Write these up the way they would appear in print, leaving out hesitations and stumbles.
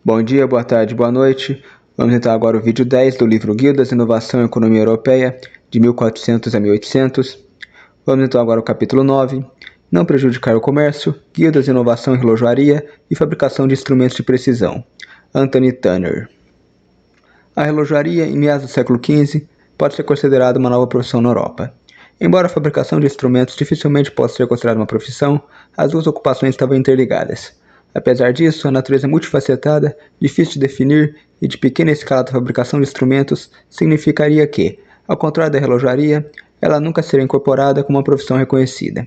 Bom dia, boa tarde, boa noite. Vamos então agora ao vídeo 10 do livro Guildas, Inovação e Economia Europeia, de 1400 a 1800. Vamos então agora ao capítulo 9, Não prejudicar o comércio, guildas, inovação em relojoaria e fabricação de instrumentos de precisão. Anthony Turner. A relojoaria, em meados do século XV, pode ser considerada uma nova profissão na Europa. Embora a fabricação de instrumentos dificilmente possa ser considerada uma profissão, as duas ocupações estavam interligadas. Apesar disso, a natureza multifacetada, difícil de definir e de pequena escala da fabricação de instrumentos significaria que, ao contrário da relojoaria, ela nunca seria incorporada como uma profissão reconhecida.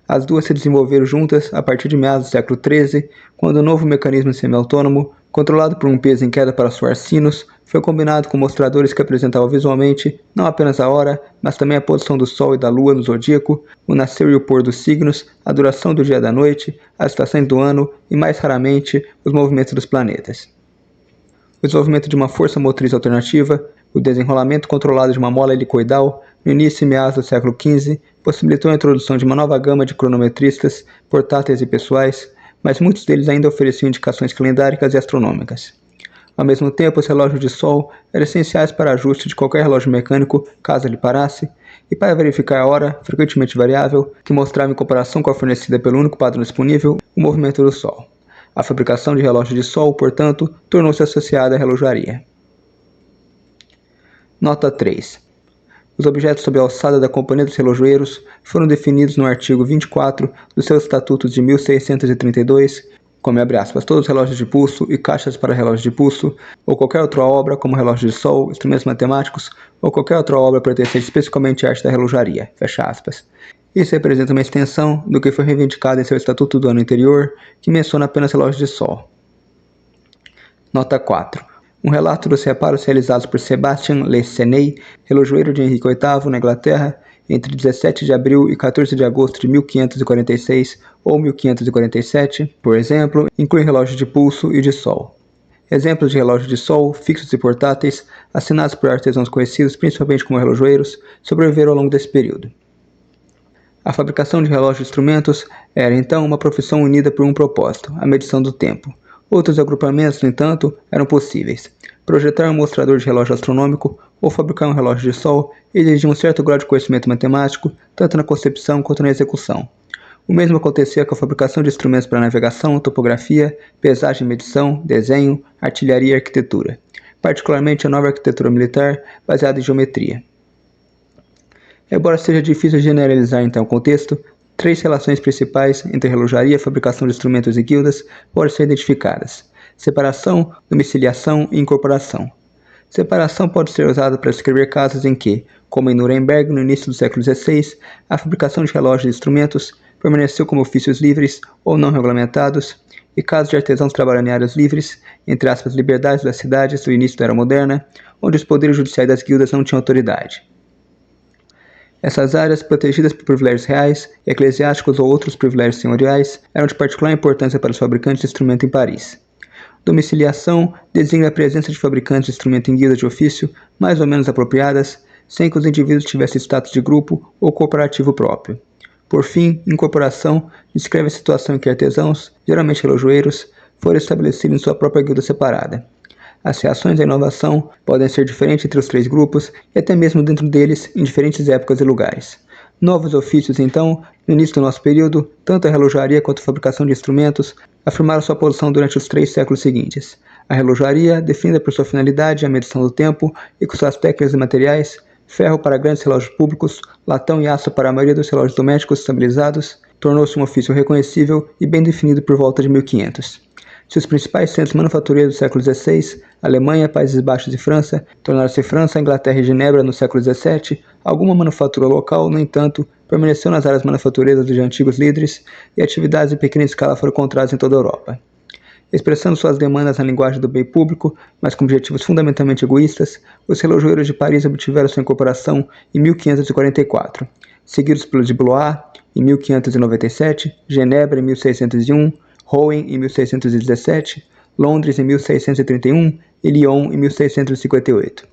As duas se desenvolveram juntas a partir de meados do século XIII, quando um novo mecanismo semi-autônomo, controlado por um peso em queda para soar sinos, foi combinado com mostradores que apresentavam visualmente não apenas a hora, mas também a posição do Sol e da Lua no zodíaco, o nascer e o pôr dos signos, a duração do dia e da noite, as estações do ano e, mais raramente, os movimentos dos planetas. O desenvolvimento de uma força motriz alternativa, o desenrolamento controlado de uma mola helicoidal, no início e meados do século XV, possibilitou a introdução de uma nova gama de cronometristas, portáteis e pessoais, mas muitos deles ainda ofereciam indicações calendáricas e astronômicas. Ao mesmo tempo, os relógios de sol eram essenciais para ajuste de qualquer relógio mecânico, caso ele parasse, e para verificar a hora, frequentemente variável, que mostrava em comparação com a fornecida pelo único padrão disponível, o movimento do Sol. A fabricação de relógios de sol, portanto, tornou-se associada à relojoaria. Nota 3. Os objetos sob a alçada da Companhia dos Relojoeiros foram definidos no artigo 24 dos seus estatutos de 1632, como abre aspas, todos os relógios de pulso e caixas para relógios de pulso, ou qualquer outra obra, como relógio de sol, instrumentos matemáticos, ou qualquer outra obra pertencente especificamente à arte da relojaria, fecha aspas. Isso representa uma extensão do que foi reivindicado em seu estatuto do ano anterior, que menciona apenas relógios de sol. Nota 4. Um relato dos reparos realizados por Sebastian Le Seney, relojoeiro de Henrique VIII, na Inglaterra, entre 17 de abril e 14 de agosto de 1546 ou 1547, por exemplo, inclui relógios de pulso e de sol. Exemplos de relógios de sol, fixos e portáteis, assinados por artesãos conhecidos principalmente como relojoeiros, sobreviveram ao longo desse período. A fabricação de relógios e instrumentos era, então, uma profissão unida por um propósito, a medição do tempo. Outros agrupamentos, no entanto, eram possíveis. Projetar um mostrador de relógio astronômico ou fabricar um relógio de sol exigia um certo grau de conhecimento matemático, tanto na concepção quanto na execução. O mesmo acontecia com a fabricação de instrumentos para navegação, topografia, pesagem e medição, desenho, artilharia e arquitetura, particularmente a nova arquitetura militar baseada em geometria. Embora seja difícil generalizar então o contexto, três relações principais entre relojaria, fabricação de instrumentos e guildas podem ser identificadas: separação, domiciliação e incorporação. Separação pode ser usada para descrever casos em que, como em Nuremberg no início do século XVI, a fabricação de relógios e instrumentos permaneceu como ofícios livres ou não regulamentados, e casos de artesãos trabalhando em áreas livres, entre aspas, liberdades das cidades do início da Era Moderna, onde os poderes judiciais das guildas não tinham autoridade. Essas áreas, protegidas por privilégios reais, eclesiásticos ou outros privilégios senhoriais, eram de particular importância para os fabricantes de instrumento em Paris. Domiciliação designa a presença de fabricantes de instrumento em guildas de ofício mais ou menos apropriadas, sem que os indivíduos tivessem status de grupo ou cooperativo próprio. Por fim, incorporação descreve a situação em que artesãos, geralmente relojoeiros, foram estabelecidos em sua própria guilda separada. As reações à inovação podem ser diferentes entre os três grupos e até mesmo dentro deles em diferentes épocas e lugares. Novos ofícios, então, no início do nosso período, tanto a relojaria quanto a fabricação de instrumentos afirmaram sua posição durante os 3 séculos seguintes. A relojaria, definida por sua finalidade a medição do tempo e com suas técnicas e materiais, ferro para grandes relógios públicos, latão e aço para a maioria dos relógios domésticos estabilizados, tornou-se um ofício reconhecível e bem definido por volta de 1500. Se os principais centros manufatureiros do século XVI, Alemanha, Países Baixos e França, tornaram-se França, Inglaterra e Genebra no século XVII, alguma manufatura local, no entanto, permaneceu nas áreas manufatureiras dos antigos líderes e atividades de pequena escala foram encontradas em toda a Europa. Expressando suas demandas na linguagem do bem público, mas com objetivos fundamentalmente egoístas, os relojoeiros de Paris obtiveram sua incorporação em 1544, seguidos pelos de Blois em 1597, Genebra em 1601, Rouen em 1617, Londres em 1631 e Lyon em 1658.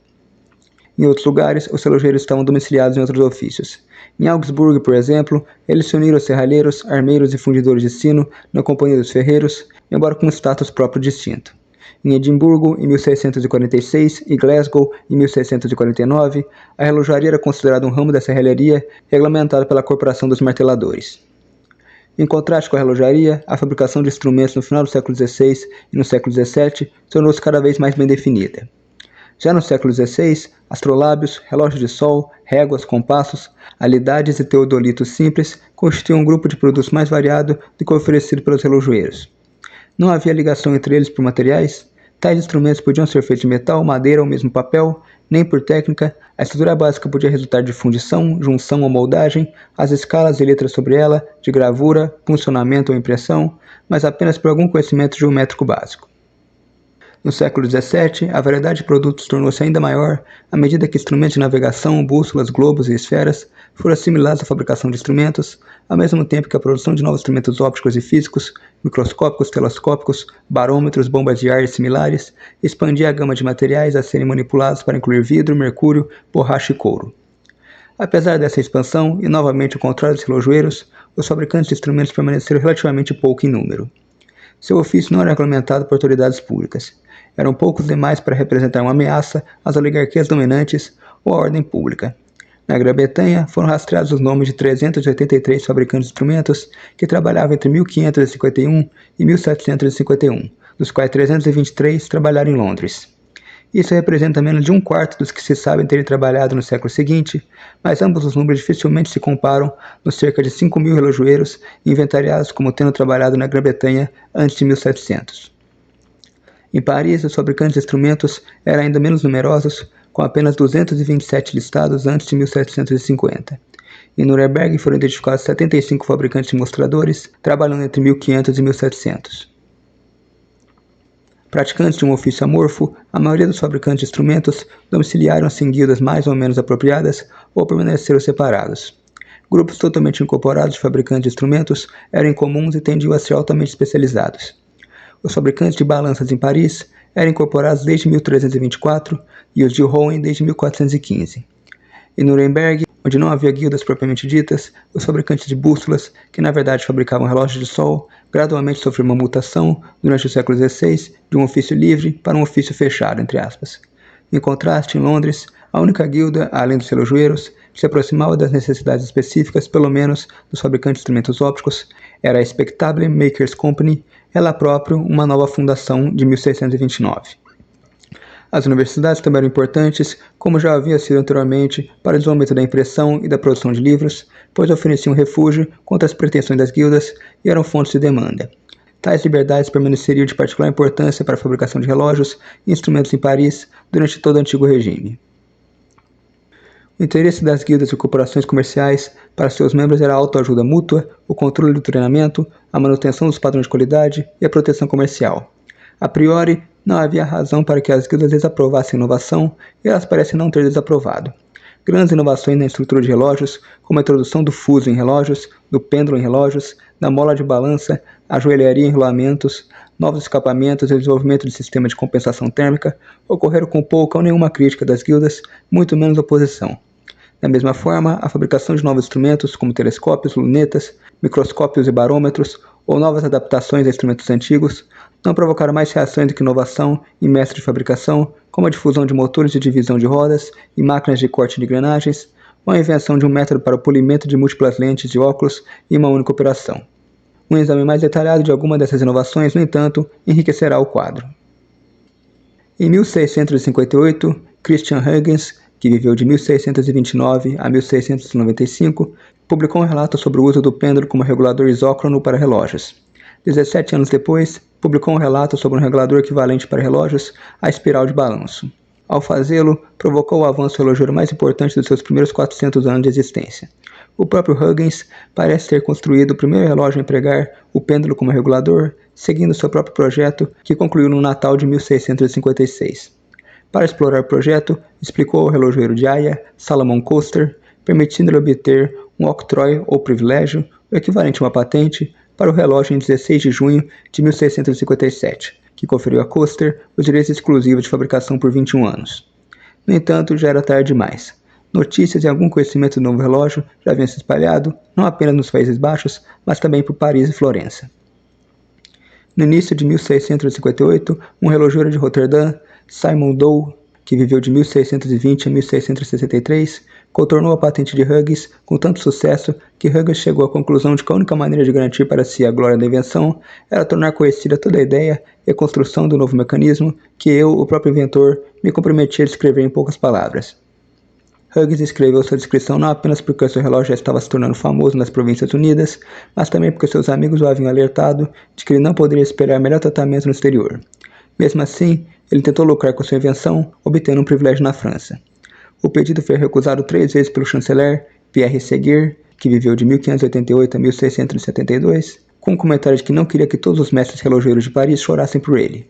Em outros lugares, os relojoeiros estavam domiciliados em outros ofícios. Em Augsburgo, por exemplo, eles se uniram aos serralheiros, armeiros e fundidores de sino na Companhia dos Ferreiros, embora com um status próprio distinto. Em Edimburgo, em 1646, e Glasgow, em 1649, a relojaria era considerada um ramo da serralharia regulamentado pela Corporação dos Marteladores. Em contraste com a relojaria, a fabricação de instrumentos no final do século XVI e no século XVII tornou-se cada vez mais bem definida. Já no século XVI, astrolábios, relógios de sol, réguas, compassos, alidades e teodolitos simples constituíam um grupo de produtos mais variado do que o oferecido pelos relojoeiros. Não havia ligação entre eles por materiais. Tais instrumentos podiam ser feitos de metal, madeira ou mesmo papel, nem por técnica. A estrutura básica podia resultar de fundição, junção ou moldagem, as escalas e letras sobre ela, de gravura, puncionamento ou impressão, mas apenas por algum conhecimento geométrico básico. No século XVII, a variedade de produtos tornou-se ainda maior à medida que instrumentos de navegação, bússolas, globos e esferas foram assimilados à fabricação de instrumentos, ao mesmo tempo que a produção de novos instrumentos ópticos e físicos, microscópicos, telescópicos, barômetros, bombas de ar e similares, expandia a gama de materiais a serem manipulados para incluir vidro, mercúrio, borracha e couro. Apesar dessa expansão, e novamente ao contrário dos relojoeiros, os fabricantes de instrumentos permaneceram relativamente pouco em número. Seu ofício não era regulamentado por autoridades públicas. Eram poucos demais para representar uma ameaça às oligarquias dominantes ou à ordem pública. Na Grã-Bretanha, foram rastreados os nomes de 383 fabricantes de instrumentos que trabalhavam entre 1551 e 1751, dos quais 323 trabalharam em Londres. Isso representa menos de um quarto dos que se sabem terem trabalhado no século seguinte, mas ambos os números dificilmente se comparam nos cerca de 5.000 relojoeiros inventariados como tendo trabalhado na Grã-Bretanha antes de 1700. Em Paris, os fabricantes de instrumentos eram ainda menos numerosos, com apenas 227 listados antes de 1750. Em Nuremberg foram identificados 75 fabricantes de mostradores, trabalhando entre 1500 e 1700. Praticantes de um ofício amorfo, a maioria dos fabricantes de instrumentos domiciliaram-se em guildas mais ou menos apropriadas ou permaneceram separados. Grupos totalmente incorporados de fabricantes de instrumentos eram incomuns e tendiam a ser altamente especializados. Os fabricantes de balanças em Paris eram incorporados desde 1324 e os de Rouen desde 1415. Em Nuremberg, onde não havia guildas propriamente ditas, os fabricantes de bússolas, que na verdade fabricavam relógios de sol, gradualmente sofreram uma mutação, durante o século XVI, de um ofício livre para um ofício fechado, entre aspas. Em contraste, em Londres, a única guilda, além dos relojoeiros, que se aproximava das necessidades específicas, pelo menos, dos fabricantes de instrumentos ópticos, era a Spectable Makers Company, ela própria uma nova fundação de 1629. As universidades também eram importantes, como já havia sido anteriormente, para o desenvolvimento da impressão e da produção de livros, pois ofereciam refúgio contra as pretensões das guildas e eram fontes de demanda. Tais liberdades permaneceriam de particular importância para a fabricação de relógios e instrumentos em Paris durante todo o antigo regime. O interesse das guildas e corporações comerciais para seus membros era a autoajuda mútua, o controle do treinamento, a manutenção dos padrões de qualidade e a proteção comercial. A priori, não havia razão para que as guildas desaprovassem a inovação, e elas parecem não ter desaprovado. Grandes inovações na estrutura de relógios, como a introdução do fuso em relógios, do pêndulo em relógios, da mola de balança, a joelharia em rolamentos, novos escapamentos e o desenvolvimento de sistema de compensação térmica, ocorreram com pouca ou nenhuma crítica das guildas, muito menos oposição. Da mesma forma, a fabricação de novos instrumentos, como telescópios, lunetas, microscópios e barômetros, ou novas adaptações a instrumentos antigos, não provocaram mais reações do que inovação em mestre de fabricação, como a difusão de motores de divisão de rodas e máquinas de corte de engrenagens, ou a invenção de um método para o polimento de múltiplas lentes de óculos em uma única operação. Um exame mais detalhado de alguma dessas inovações, no entanto, enriquecerá o quadro. Em 1658, Christian Huygens, que viveu de 1629 a 1695, publicou um relato sobre o uso do pêndulo como regulador isócrono para relógios. 17 anos depois, publicou um relato sobre um regulador equivalente para relógios, a espiral de balanço. Ao fazê-lo, provocou o avanço relojoeiro mais importante dos seus primeiros 400 anos de existência. O próprio Huygens parece ter construído o primeiro relógio a empregar o pêndulo como regulador, seguindo seu próprio projeto, que concluiu no Natal de 1656. Para explorar o projeto, explicou ao relojoeiro de Haia, Salomon Coster, permitindo-lhe obter um octroi ou privilégio, o equivalente a uma patente, para o relógio em 16 de junho de 1657, que conferiu a Coster os direitos exclusivos de fabricação por 21 anos. No entanto, já era tarde demais. Notícias e algum conhecimento do novo relógio já haviam se espalhado, não apenas nos Países Baixos, mas também por Paris e Florença. No início de 1658, um relojoeiro de Roterdã, Simon Dow, que viveu de 1620 a 1663, contornou a patente de Hughes com tanto sucesso que Hughes chegou à conclusão de que a única maneira de garantir para si a glória da invenção era tornar conhecida toda a ideia e a construção do novo mecanismo que eu, o próprio inventor, me comprometi a descrever em poucas palavras. Hughes escreveu sua descrição não apenas porque seu relógio já estava se tornando famoso nas Províncias Unidas, mas também porque seus amigos o haviam alertado de que ele não poderia esperar melhor tratamento no exterior. Mesmo assim, ele tentou lucrar com sua invenção, obtendo um privilégio na França. O pedido foi recusado 3 vezes pelo chanceler Pierre Séguier, que viveu de 1588 a 1672, com o comentário de que não queria que todos os mestres relojoeiros de Paris chorassem por ele.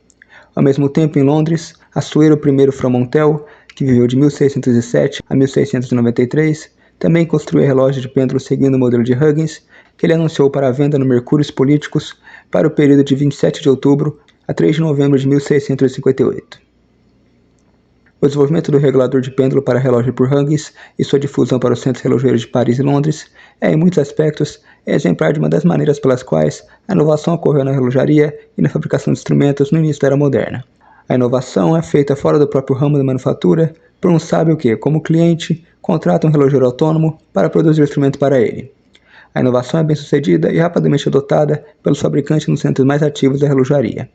Ao mesmo tempo, em Londres, Assuero I Fromentel, que viveu de 1607 a 1693, também construiu relógios de pêndulo seguindo o modelo de Huygens, que ele anunciou para a venda no Mercúrios Políticos para o período de 27 de outubro a 3 de novembro de 1658. O desenvolvimento do regulador de pêndulo para relógio por Huygens e sua difusão para os centros relojoeiros de Paris e Londres é, em muitos aspectos, exemplar de uma das maneiras pelas quais a inovação ocorreu na relojaria e na fabricação de instrumentos no início da Era Moderna. A inovação é feita fora do próprio ramo da manufatura por um sábio que, como cliente, contrata um relojoeiro autônomo para produzir o instrumento para ele. A inovação é bem sucedida e rapidamente adotada pelos fabricantes nos centros mais ativos da relojaria.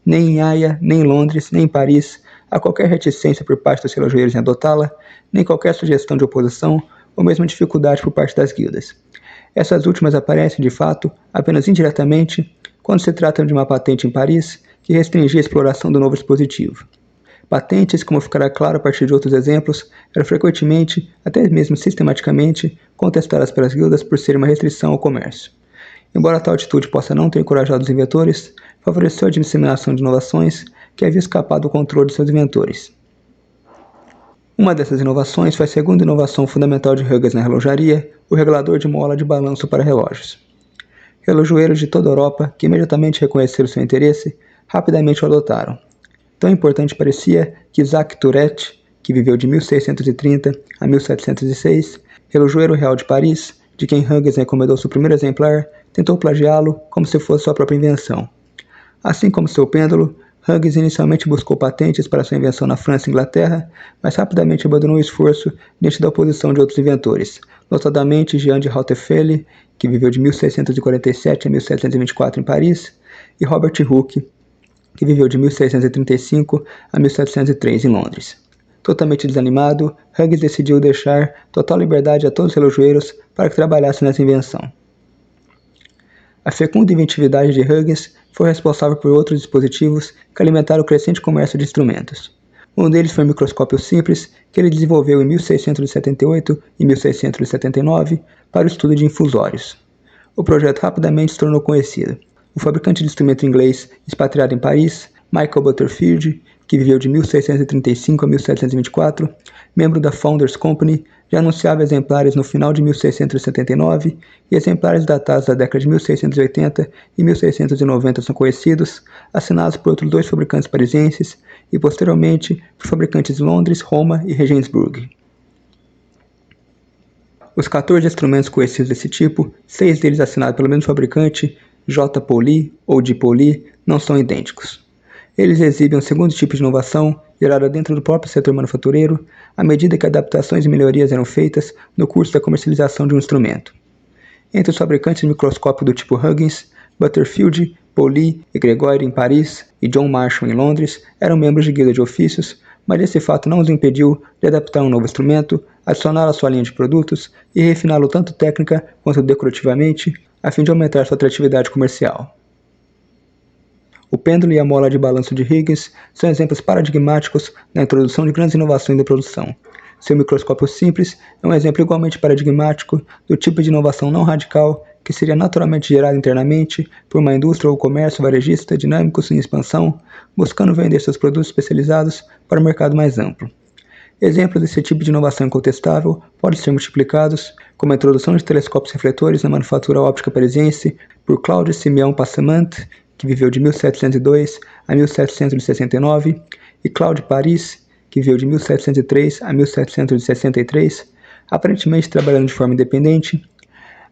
Nem em Haia, nem em Londres, nem em Paris há qualquer reticência por parte dos relojoeiros em adotá-la, nem qualquer sugestão de oposição ou mesmo dificuldade por parte das guildas. Essas últimas aparecem, de fato, apenas indiretamente, quando se trata de uma patente em Paris que restringia a exploração do novo dispositivo. Patentes, como ficará claro a partir de outros exemplos, eram frequentemente, até mesmo sistematicamente, contestadas pelas guildas por ser uma restrição ao comércio. Embora tal atitude possa não ter encorajado os inventores, favoreceu a disseminação de inovações que havia escapado do controle de seus inventores. Uma dessas inovações foi a segunda inovação fundamental de Huygens na relojaria, o regulador de mola de balanço para relógios. Relojoeiros de toda a Europa, que imediatamente reconheceram seu interesse, rapidamente o adotaram. Tão importante parecia que Isaac Tourette, que viveu de 1630 a 1706, relojoeiro real de Paris, de quem Huygens encomendou seu primeiro exemplar, tentou plagiá-lo como se fosse sua própria invenção. Assim como seu pêndulo, Huygens inicialmente buscou patentes para sua invenção na França e Inglaterra, mas rapidamente abandonou o esforço diante da oposição de outros inventores, notadamente Jean de Hautefeuille, que viveu de 1647 a 1724 em Paris, e Robert Hooke, que viveu de 1635 a 1703 em Londres. Totalmente desanimado, Huygens decidiu deixar total liberdade a todos os relojoeiros para que trabalhassem nessa invenção. A fecunda inventividade de Huygens foi responsável por outros dispositivos que alimentaram o crescente comércio de instrumentos. Um deles foi o microscópio simples, que ele desenvolveu em 1678 e 1679 para o estudo de infusórios. O projeto rapidamente se tornou conhecido. O fabricante de instrumento inglês, expatriado em Paris, Michael Butterfield, que viveu de 1635 a 1724, membro da Founders Company, já anunciava exemplares no final de 1679 e exemplares datados da década de 1680 e 1690 são conhecidos, assinados por outros 2 fabricantes parisienses e posteriormente por fabricantes de Londres, Roma e Regensburg. Os 14 instrumentos conhecidos desse tipo, 6 deles assinados pelo mesmo fabricante, J. Pauli ou de Pauli, não são idênticos. Eles exibem um segundo tipo de inovação, gerada dentro do próprio setor manufatureiro, à medida que adaptações e melhorias eram feitas no curso da comercialização de um instrumento. Entre os fabricantes de microscópio do tipo Huygens, Butterfield, Pauli e Gregoire em Paris e John Marshall em Londres eram membros de guilda de ofícios, mas esse fato não os impediu de adaptar um novo instrumento, adicioná-lo à sua linha de produtos e refiná-lo tanto técnica quanto decorativamente, a fim de aumentar sua atratividade comercial. O pêndulo e a mola de balanço de Huygens são exemplos paradigmáticos na introdução de grandes inovações de produção. Seu microscópio simples é um exemplo igualmente paradigmático do tipo de inovação não radical que seria naturalmente gerado internamente por uma indústria ou comércio varejista dinâmicos em expansão, buscando vender seus produtos especializados para um mercado mais amplo. Exemplos desse tipo de inovação incontestável podem ser multiplicados, como a introdução de telescópios refletores na manufatura óptica parisiense por Claude Simeon Passemant, que viveu de 1702 a 1769, e Claude Paris, que viveu de 1703 a 1763, aparentemente trabalhando de forma independente.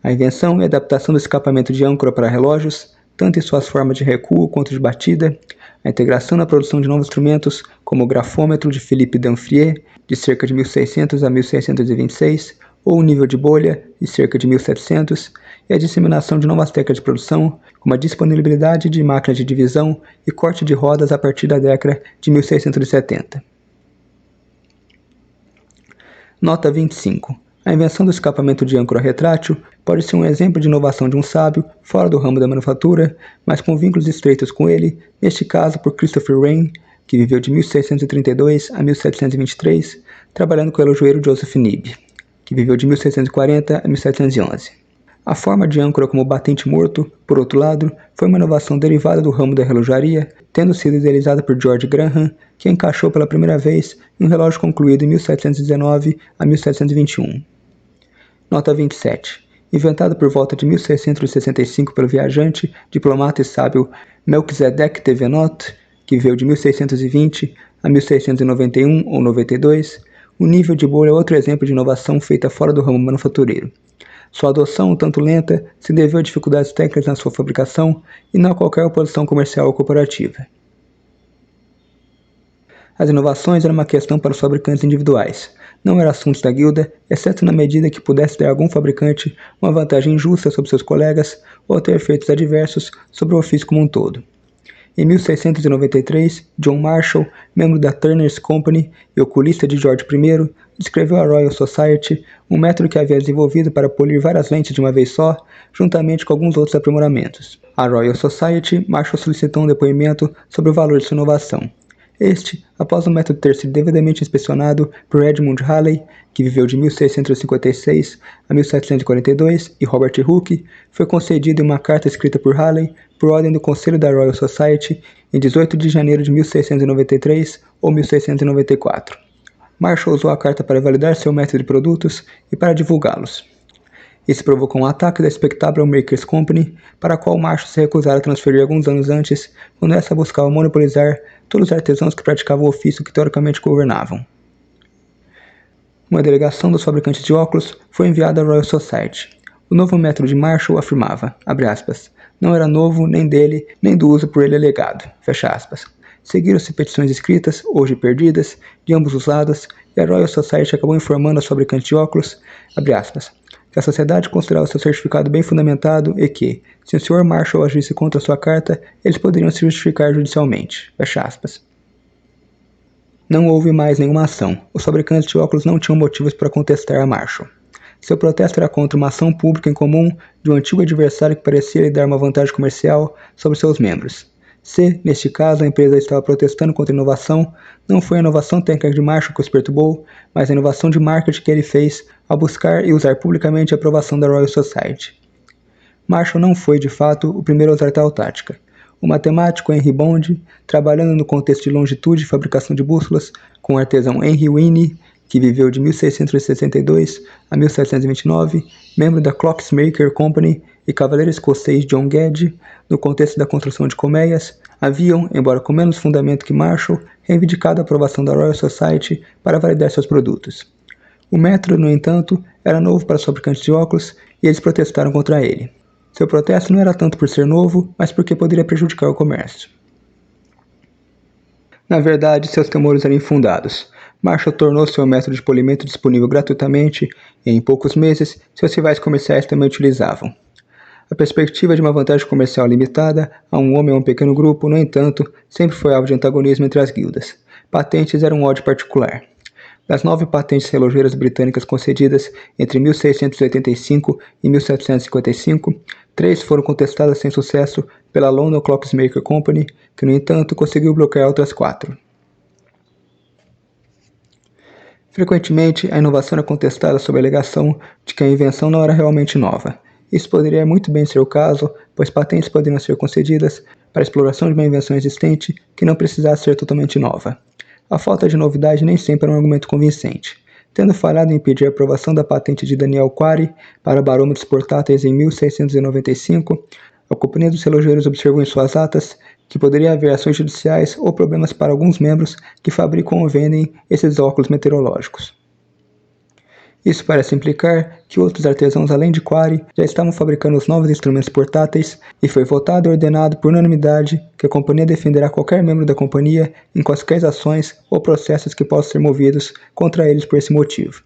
A invenção e adaptação do escapamento de âncora para relógios, tanto em suas formas de recuo quanto de batida, a integração na produção de novos instrumentos, como o grafômetro de Philippe Damfrier, de cerca de 1600 a 1626, ou o nível de bolha, de cerca de 1700, e a disseminação de novas técnicas de produção, como a disponibilidade de máquinas de divisão e corte de rodas a partir da década de 1670. Nota 25. A invenção do escapamento de âncora retrátil pode ser um exemplo de inovação de um sábio fora do ramo da manufatura, mas com vínculos estreitos com ele, neste caso por Christopher Wren, que viveu de 1632 a 1723, trabalhando com o relojoeiro Joseph Nibbe, que viveu de 1640 a 1711. A forma de âncora como batente morto, por outro lado, foi uma inovação derivada do ramo da relojaria, tendo sido idealizada por George Graham, que encaixou pela primeira vez em um relógio concluído em 1719 a 1721. Nota 27. Inventado por volta de 1665 pelo viajante, diplomata e sábio Melchizedek Thevenot, que viveu de 1620 a 1691 ou 92, o nível de bolha é outro exemplo de inovação feita fora do ramo manufatureiro. Sua adoção, um tanto lenta, se deveu a dificuldades técnicas na sua fabricação e não a qualquer oposição comercial ou corporativa. As inovações eram uma questão para os fabricantes individuais. Não eram assuntos da guilda, exceto na medida que pudesse dar a algum fabricante uma vantagem injusta sobre seus colegas ou ter efeitos adversos sobre o ofício como um todo. Em 1693, John Marshall, membro da Turner's Company e oculista de George I, descreveu à Royal Society um método que havia desenvolvido para polir várias lentes de uma vez só, juntamente com alguns outros aprimoramentos. À Royal Society, Marshall solicitou um depoimento sobre o valor de sua inovação. Este, após o método ter sido devidamente inspecionado por Edmund Halley, que viveu de 1656 a 1742, e Robert Hooke, foi concedido em uma carta escrita por Halley por ordem do Conselho da Royal Society em 18 de janeiro de 1693 ou 1694. Marshall usou a carta para validar seu método de produtos e para divulgá-los. Isso provocou um ataque da Spectable Makers Company, para a qual Marshall se recusara a transferir alguns anos antes, quando essa buscava monopolizar todos os artesãos que praticavam o ofício que teoricamente governavam. Uma delegação dos fabricantes de óculos foi enviada à Royal Society. O novo método de Marshall afirmava, abre aspas, não era novo nem dele, nem do uso por ele alegado, fecha aspas. Seguiram-se petições escritas, hoje perdidas, de ambos os lados, e a Royal Society acabou informando aos fabricantes de óculos, abre aspas, que a sociedade considerava seu certificado bem fundamentado e que, se o Sr. Marshall agisse contra sua carta, eles poderiam se justificar judicialmente, fecha aspas. Não houve mais nenhuma ação. Os fabricantes de óculos não tinham motivos para contestar a Marshall. Seu protesto era contra uma ação pública em comum de um antigo adversário que parecia lhe dar uma vantagem comercial sobre seus membros. Se, neste caso, a empresa estava protestando contra a inovação, não foi a inovação técnica de Marshall que os perturbou, mas a inovação de marketing que ele fez ao buscar e usar publicamente a aprovação da Royal Society. Marshall não foi, de fato, o primeiro a usar tal tática. O matemático Henry Bond, trabalhando no contexto de longitude e fabricação de bússolas, com o artesão Henry Winnie, que viveu de 1662 a 1729, membro da Clockmaker Company, e cavaleiro escocês John Gedge, no contexto da construção de colmeias, haviam, embora com menos fundamento que Marshall, reivindicado a aprovação da Royal Society para validar seus produtos. O método, no entanto, era novo para os fabricantes de óculos e eles protestaram contra ele. Seu protesto não era tanto por ser novo, mas porque poderia prejudicar o comércio. Na verdade, seus temores eram infundados. Marshall tornou seu método de polimento disponível gratuitamente e, em poucos meses, seus rivais comerciais também utilizavam. A perspectiva de uma vantagem comercial limitada a um homem ou um pequeno grupo, no entanto, sempre foi alvo de antagonismo entre as guildas. Patentes eram um ódio particular. Das 9 patentes relogeiras britânicas concedidas entre 1685 e 1755, 3 foram contestadas sem sucesso pela London Clockmaker Company, que, no entanto, conseguiu bloquear outras 4. Frequentemente, a inovação era contestada sob a alegação de que a invenção não era realmente nova. Isso poderia muito bem ser o caso, pois patentes poderiam ser concedidas para a exploração de uma invenção existente que não precisasse ser totalmente nova. A falta de novidade nem sempre era um argumento convincente. Tendo falhado em impedir a aprovação da patente de Daniel Quarry para barômetros portáteis em 1695, a Companhia dos Relogeiros observou em suas atas que poderia haver ações judiciais ou problemas para alguns membros que fabricam ou vendem esses óculos meteorológicos. Isso parece implicar que outros artesãos além de Quarry já estavam fabricando os novos instrumentos portáteis e foi votado e ordenado por unanimidade que a companhia defenderá qualquer membro da companhia em quaisquer ações ou processos que possam ser movidos contra eles por esse motivo.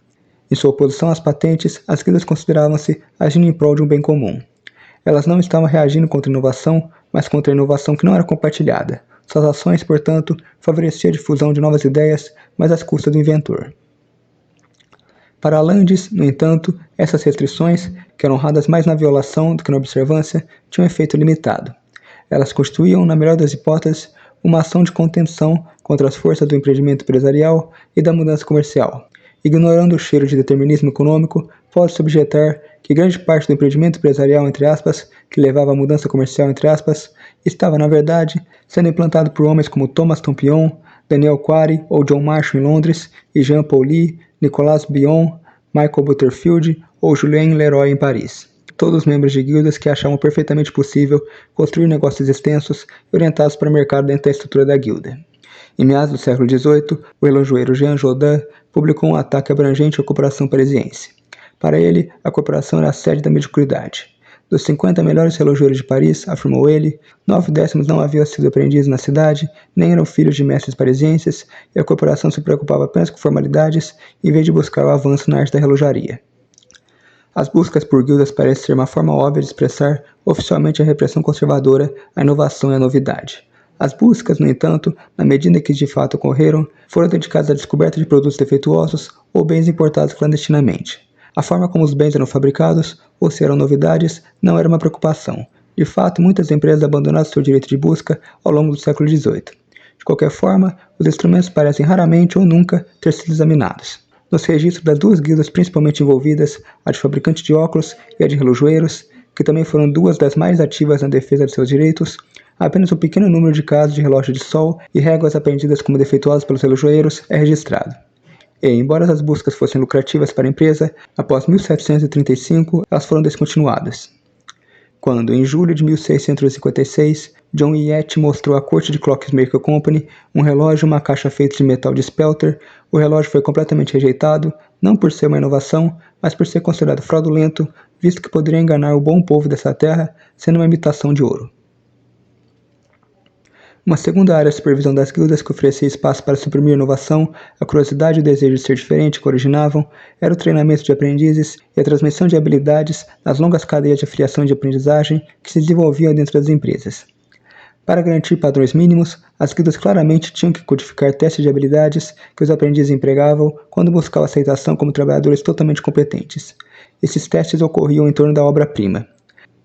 Em sua oposição às patentes, as guildas consideravam-se agindo em prol de um bem comum. Elas não estavam reagindo contra a inovação, mas contra a inovação que não era compartilhada. Suas ações, portanto, favoreciam a difusão de novas ideias, mas às custas do inventor. Para Landis, no entanto, essas restrições, que eram honradas mais na violação do que na observância, tinham um efeito limitado. Elas constituíam, na melhor das hipóteses, uma ação de contenção contra as forças do empreendimento empresarial e da mudança comercial. Ignorando o cheiro de determinismo econômico, pode-se objetar que grande parte do empreendimento empresarial, entre aspas, que levava à mudança comercial, entre aspas, estava, na verdade, sendo implantado por homens como Thomas Tompion, Daniel Quarry ou John Marshall em Londres e Jean Paul Lee, Nicolas Bion, Michael Butterfield ou Julien Leroy em Paris. Todos membros de guildas que achavam perfeitamente possível construir negócios extensos e orientados para o mercado dentro da estrutura da guilda. Em meados do século XVIII, o relojoeiro Jean Jodin publicou um ataque abrangente à corporação parisiense. Para ele, a corporação era a sede da mediocridade. Dos 50 melhores relojoeiros de Paris, afirmou ele, 9/10 não haviam sido aprendizes na cidade, nem eram filhos de mestres parisienses, e a corporação se preocupava apenas com formalidades, em vez de buscar o avanço na arte da relojaria. As buscas por guildas parecem ser uma forma óbvia de expressar oficialmente a repressão conservadora, a inovação e a novidade. As buscas, no entanto, na medida que de fato ocorreram, foram dedicadas à descoberta de produtos defeituosos ou bens importados clandestinamente. A forma como os bens eram fabricados, ou se eram novidades, não era uma preocupação. De fato, muitas empresas abandonaram seu direito de busca ao longo do século XVIII. De qualquer forma, os instrumentos parecem raramente ou nunca ter sido examinados. Nos registros das duas guildas principalmente envolvidas, a de fabricantes de óculos e a de relojoeiros, que também foram duas das mais ativas na defesa de seus direitos, há apenas um pequeno número de casos de relógio de sol e réguas apreendidas como defeituosas pelos relojoeiros é registrado. E, embora as buscas fossem lucrativas para a empresa, após 1735 elas foram descontinuadas. Quando, em julho de 1656, John Yett mostrou à corte de Clockmaker Company um relógio e uma caixa feitos de metal de Spelter, o relógio foi completamente rejeitado, não por ser uma inovação, mas por ser considerado fraudulento, visto que poderia enganar o bom povo dessa terra, sendo uma imitação de ouro. Uma segunda área de supervisão das guildas que oferecia espaço para suprimir a inovação, a curiosidade e o desejo de ser diferente que originavam, era o treinamento de aprendizes e a transmissão de habilidades nas longas cadeias de afiliação e de aprendizagem que se desenvolviam dentro das empresas. Para garantir padrões mínimos, as guildas claramente tinham que codificar testes de habilidades que os aprendizes empregavam quando buscavam aceitação como trabalhadores totalmente competentes. Esses testes ocorriam em torno da obra-prima.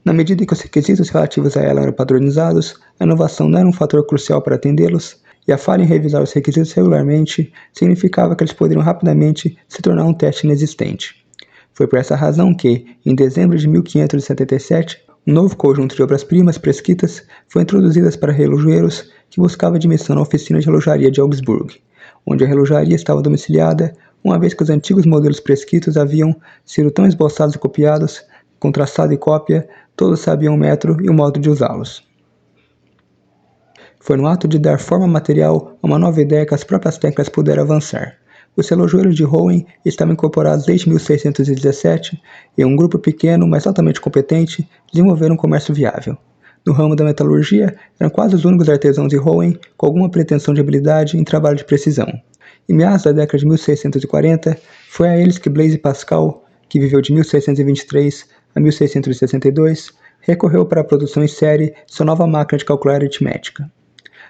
Na medida que os requisitos relativos a ela eram padronizados, a inovação não era um fator crucial para atendê-los, e a falha em revisar os requisitos regularmente significava que eles poderiam rapidamente se tornar um teste inexistente. Foi por essa razão que, em dezembro de 1577, um novo conjunto de obras-primas prescritas foi introduzido para relojoeiros que buscava admissão na oficina de relojaria de Augsburg, onde a relojaria estava domiciliada, uma vez que os antigos modelos prescritos haviam sido tão esboçados e copiados, com traçado e cópia, todos sabiam o método e o modo de usá-los. Foi no ato de dar forma material a uma nova ideia que as próprias técnicas puderam avançar. Os relojoeiros de Rouen estavam incorporados desde 1617 e um grupo pequeno, mas altamente competente, desenvolveram um comércio viável. No ramo da metalurgia, eram quase os únicos artesãos de Rouen com alguma pretensão de habilidade em trabalho de precisão. Em meados da década de 1640, foi a eles que Blaise Pascal, que viveu de 1623 a 1662, recorreu para a produção em série de sua nova máquina de calcular aritmética.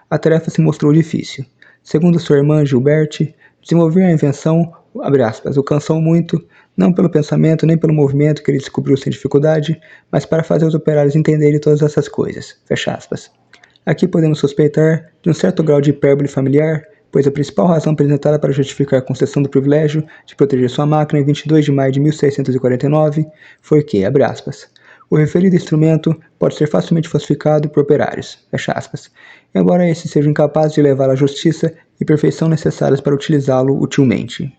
A tarefa se mostrou difícil. Segundo sua irmã Gilberte, desenvolver a invenção, abre aspas, o cansou muito, não pelo pensamento nem pelo movimento que ele descobriu sem dificuldade, mas para fazer os operários entenderem todas essas coisas, fecha aspas. Aqui podemos suspeitar de um certo grau de hipérbole familiar, pois a principal razão apresentada para justificar a concessão do privilégio de proteger sua máquina em 22 de maio de 1649 foi que, abre aspas, o referido instrumento pode ser facilmente falsificado por operários, fecha aspas, embora esses sejam incapazes de levá-lo à justiça e perfeição necessárias para utilizá-lo utilmente.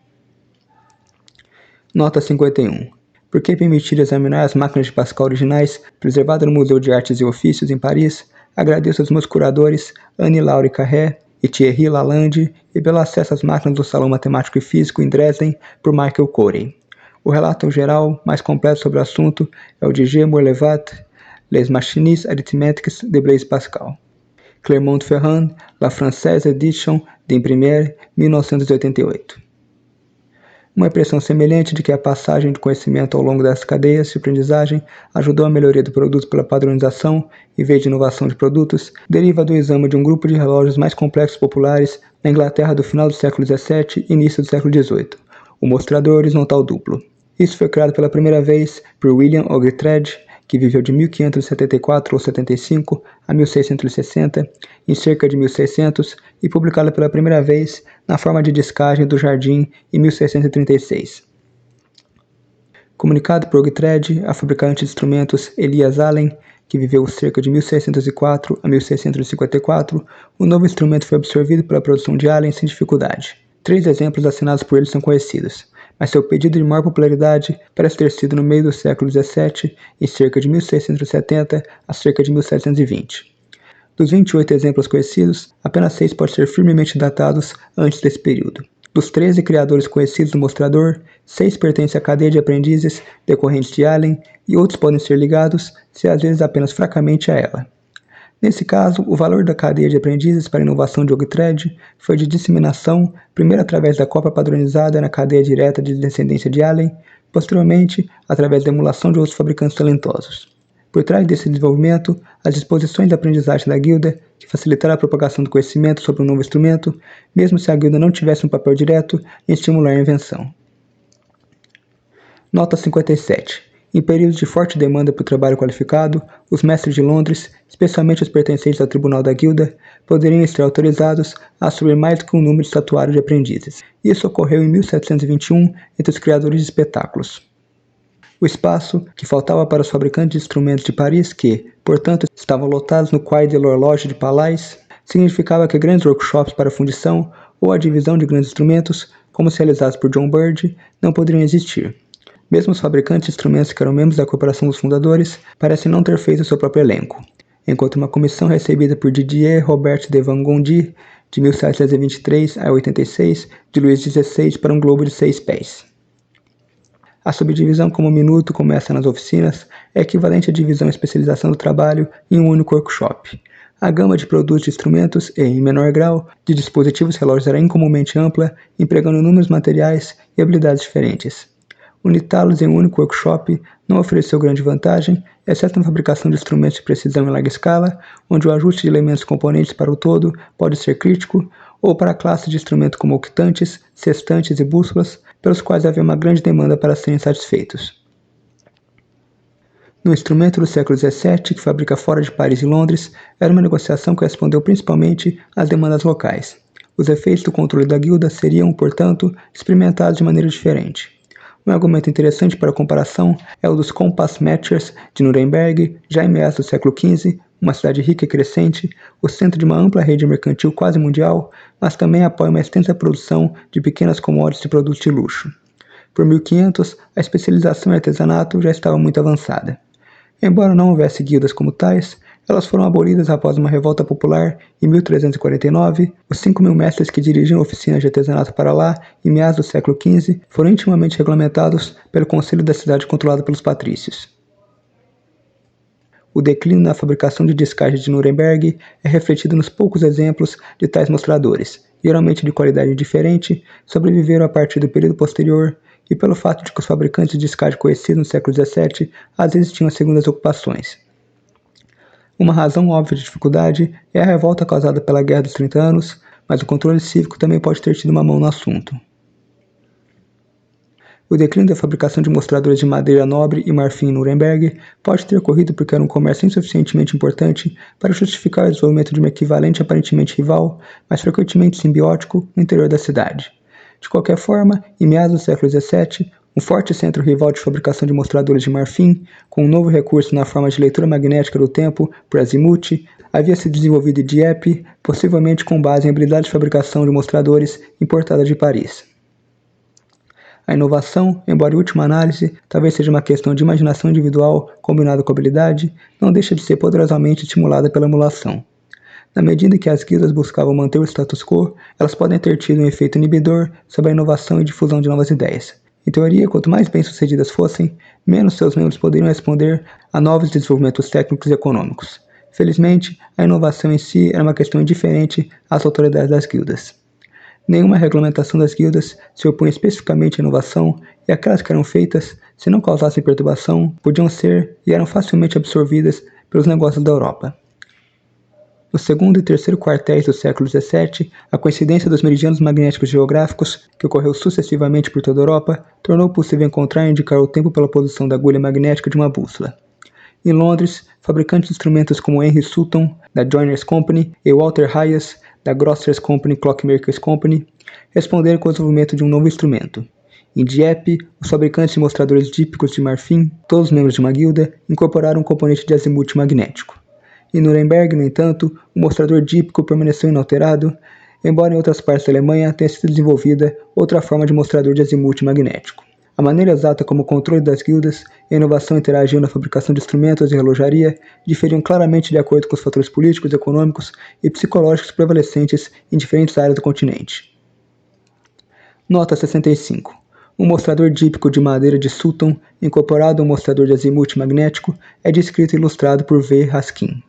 Nota 51. Por que permitir examinar as máquinas de Pascal originais preservadas no Museu de Artes e Ofícios em Paris, agradeço aos meus curadores Anne-Laure Carré e Thierry Lalande e pelo acesso às máquinas do Salão Matemático e Físico em Dresden por Michael Corey. O relato geral mais completo sobre o assunto é o de G. Morlevat, Les Machines Arithmétiques de Blaise Pascal. Clermont-Ferrand, La Française Edition d'Imprimer, 1988. Uma impressão semelhante de que a passagem de conhecimento ao longo das cadeias de aprendizagem ajudou a melhoria do produto pela padronização, em vez de inovação de produtos, deriva do exame de um grupo de relógios mais complexos populares na Inglaterra do final do século XVII e início do século XVIII, o mostrador horizontal duplo. Isso foi criado pela primeira vez por William Ogletree, que viveu de 1574 ou 75 a 1660, em cerca de 1600, e publicada pela primeira vez na forma de discagem do Jardim em 1636. Comunicado por Ogletree, a fabricante de instrumentos Elias Allen, que viveu cerca de 1604 a 1654, o novo instrumento foi absorvido pela produção de Allen sem dificuldade. 3 exemplos assinados por ele são conhecidos, mas seu pedido de maior popularidade parece ter sido no meio do século XVII, em cerca de 1670 a cerca de 1720. Dos 28 exemplos conhecidos, apenas 6 podem ser firmemente datados antes desse período. Dos 13 criadores conhecidos do mostrador, 6 pertencem à cadeia de aprendizes decorrentes de Allen e outros podem ser ligados, se às vezes apenas fracamente, a ela. Nesse caso, o valor da cadeia de aprendizes para a inovação de Ogletree foi de disseminação, primeiro através da cópia padronizada na cadeia direta de descendência de Allen, posteriormente através da emulação de outros fabricantes talentosos. Por trás desse desenvolvimento, as disposições da aprendizagem da guilda, que facilitaram a propagação do conhecimento sobre um novo instrumento, mesmo se a guilda não tivesse um papel direto em estimular a invenção. Nota 57. Em períodos de forte demanda por trabalho qualificado, os mestres de Londres, especialmente os pertencentes ao tribunal da guilda, poderiam estar autorizados a assumir mais do que um número estatuário de aprendizes. Isso ocorreu em 1721 entre os criadores de espetáculos. O espaço que faltava para os fabricantes de instrumentos de Paris, que, portanto, estavam lotados no Quai de l'Horloge de Palais, significava que grandes workshops para fundição ou a divisão de grandes instrumentos, como os realizados por John Bird, não poderiam existir. Mesmo os fabricantes de instrumentos que eram membros da corporação dos fundadores parecem não ter feito seu próprio elenco, enquanto uma comissão recebida por Didier Robert de Van Gondi, de 1723 a 86, de Luís XVI para um globo de 6 pés. A subdivisão como minuto começa nas oficinas é equivalente à divisão e especialização do trabalho em um único workshop. A gama de produtos de instrumentos e, em menor grau, de dispositivos relógios era incomumente ampla, empregando inúmeros materiais e habilidades diferentes. Unitá-los em um único workshop não ofereceu grande vantagem, exceto na fabricação de instrumentos de precisão em larga escala, onde o ajuste de elementos componentes para o todo pode ser crítico, ou para classes de instrumentos como octantes, sextantes e bússolas, pelos quais havia uma grande demanda para serem satisfeitos. No instrumento do século XVII, que fabrica fora de Paris e Londres, era uma negociação que respondeu principalmente às demandas locais. Os efeitos do controle da guilda seriam, portanto, experimentados de maneira diferente. Um argumento interessante para comparação é o dos Compass Matchers de Nuremberg, já em meados do século XV, uma cidade rica e crescente, o centro de uma ampla rede mercantil quase mundial, mas também apoia uma extensa produção de pequenas commodities de produtos de luxo. Por 1500, a especialização em artesanato já estava muito avançada. Embora não houvesse guildas como tais, elas foram abolidas após uma revolta popular em 1349. Os 5.000 mestres que dirigiam oficinas de artesanato para lá, em meados do século XV, foram intimamente regulamentados pelo conselho da cidade controlado pelos patrícios. O declínio na fabricação de descartes de Nuremberg é refletido nos poucos exemplos de tais mostradores, geralmente de qualidade diferente, sobreviveram a partir do período posterior e pelo fato de que os fabricantes de descarte conhecidos no século XVII às vezes tinham segundas ocupações. Uma razão óbvia de dificuldade é a revolta causada pela Guerra dos 30 Anos, mas o controle cívico também pode ter tido uma mão no assunto. O declínio da fabricação de mostradores de madeira nobre e marfim em Nuremberg pode ter ocorrido porque era um comércio insuficientemente importante para justificar o desenvolvimento de um equivalente aparentemente rival, mas frequentemente simbiótico, no interior da cidade. De qualquer forma, em meados do século XVII, um forte centro rival de fabricação de mostradores de marfim, com um novo recurso na forma de leitura magnética do tempo por azimuth, havia se desenvolvido em Dieppe, possivelmente com base em habilidade de fabricação de mostradores importada de Paris. A inovação, embora em última análise talvez seja uma questão de imaginação individual combinada com habilidade, não deixa de ser poderosamente estimulada pela emulação. Na medida que as guildas buscavam manter o status quo, elas podem ter tido um efeito inibidor sobre a inovação e difusão de novas ideias. Em teoria, quanto mais bem-sucedidas fossem, menos seus membros poderiam responder a novos desenvolvimentos técnicos e econômicos. Felizmente, a inovação em si era uma questão indiferente às autoridades das guildas. Nenhuma regulamentação das guildas se opunha especificamente à inovação, e aquelas que eram feitas, se não causassem perturbação, podiam ser e eram facilmente absorvidas pelos negócios da Europa. No segundo e terceiro quartéis do século XVII, a coincidência dos meridianos magnéticos geográficos, que ocorreu sucessivamente por toda a Europa, tornou possível encontrar e indicar o tempo pela posição da agulha magnética de uma bússola. Em Londres, fabricantes de instrumentos como Henry Sutton, da Joiner's Company, e Walter Hayes, da Grocers Company Clockmakers Company, responderam com o desenvolvimento de um novo instrumento. Em Dieppe, os fabricantes de mostradores dípicos de marfim, todos membros de uma guilda, incorporaram um componente de azimuth magnético. Em Nuremberg, no entanto, o mostrador dípico permaneceu inalterado, embora em outras partes da Alemanha tenha sido desenvolvida outra forma de mostrador de azimuth magnético. A maneira exata como o controle das guildas e a inovação interagiam na fabricação de instrumentos e relojaria diferiam claramente de acordo com os fatores políticos, econômicos e psicológicos prevalecentes em diferentes áreas do continente. Nota 65. Um mostrador dípico de madeira de Sutton, incorporado a um mostrador de azimuth magnético, é descrito e ilustrado por V. Raskin.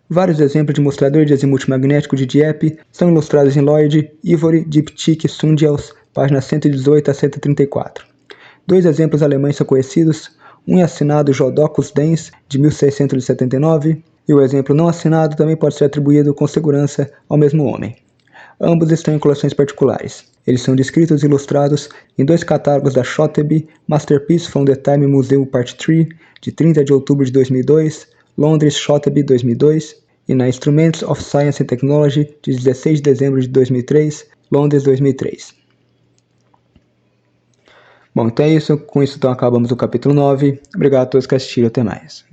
Vários exemplos de mostrador de azimuth magnético de Dieppe são ilustrados em Lloyd, Ivory, Diptyque Sundials, páginas 118 a 134. Dois exemplos alemães são conhecidos, um é assinado Jodocus Dens, de 1679, e o exemplo não assinado também pode ser atribuído com segurança ao mesmo homem. Ambos estão em coleções particulares. Eles são descritos e ilustrados em dois catálogos da Shotteby, Masterpiece from the Time Museum Part 3, de 30 de outubro de 2002, Londres, Shotteby, 2002, e na Instruments of Science and Technology, de 16 de dezembro de 2003, Londres, 2003. Bom, então é isso. Com isso, então, acabamos o capítulo 9. Obrigado a todos que assistiram. Até mais.